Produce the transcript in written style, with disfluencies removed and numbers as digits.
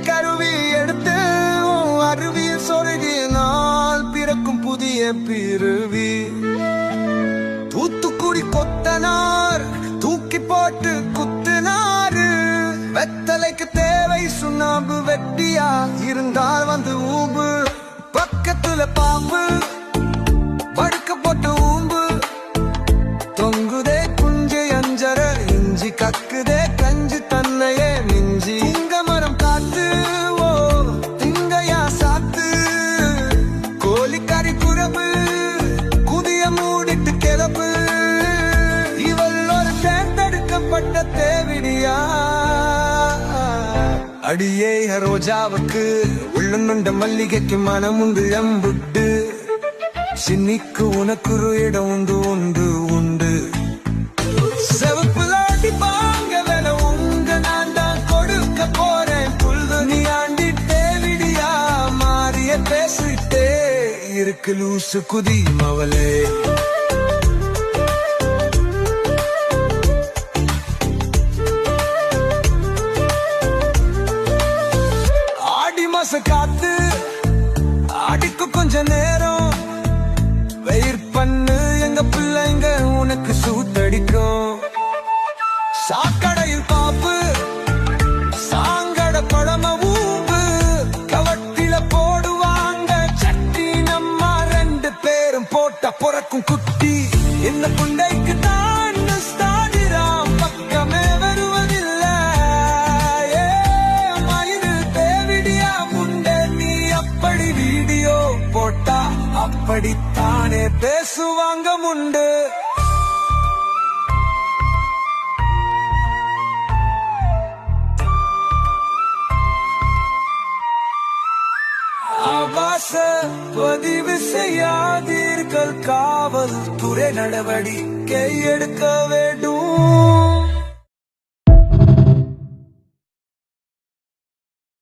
கருவி எடுத்து அருவியில் சொருகினால் பிறக்கும் புதிய பிறவி. தூத்துக்குடி கொத்தனார் தூக்கி போட்டு குத்துனாரு. வெத்தலைக்கு தேவை சுண்ணாம்பு, வெட்டியா இருந்தால் வந்து ஊம்பு. பக்கத்துல பாம்பு படுக்க போட்டு ஊம்பு. தொங்குதே குஞ்சு அஞ்சர இஞ்சி, கக்குதே கஞ்சி தன்னையே மிஞ்சி. மரம் காத்து ஓ திங்கையா சாத்து. கோழிக்கறி குழம்பு குதிய மூடிட்டு கிளப்பு. இவள் ஒரு தேர்ந்தெடுக்கப்பட்ட தேவிடியா. அடியே ரோஜாவுக்கு உள்ளுண்ட மல்லிகைக்கு மனமுண்டு எம்புட்டு. சின்னிக்கு உனக்கு ஒரு இடம் உண்டு உண்டு உண்டு. செவப்புல அடிப்பாங்க வேண உங்க நான் தான் கொடுக்க போறேன் புல்லு. நீ ஆண்டிட்டே விடியா மாறிய பேசிட்டே இருக்கு லூசு குதி மவளே. ஆடி மாச காத்து அடிக்கு கொஞ்ச நேரம். வெயிட் பண்ணு எங்க பிள்ளைங்க உனக்கு சூத்தடிக்கும். சாக்கடையில் பாப்பு சாங்கட பழம ஊம்பு. கவட்டில போடுவாங்க சட்டி. நம்ம ரெண்டு பேரும் போட்ட பொறக்கும் குட்டி. என்ன புண்டைக்கு தான் ஸ்தாடிராம் பக்கமே வருவதில்லை. மயிறு தேவிடியா முண்டை. நீ அப்படி வீடியோ போட்டா அப்படித்தானே பேசுவாங்க முண்டு. ஆபாச பதிவு செய்யாதீர்கள். காவல்துறை நடவடிக்கை எடுக்க வேண்டும்.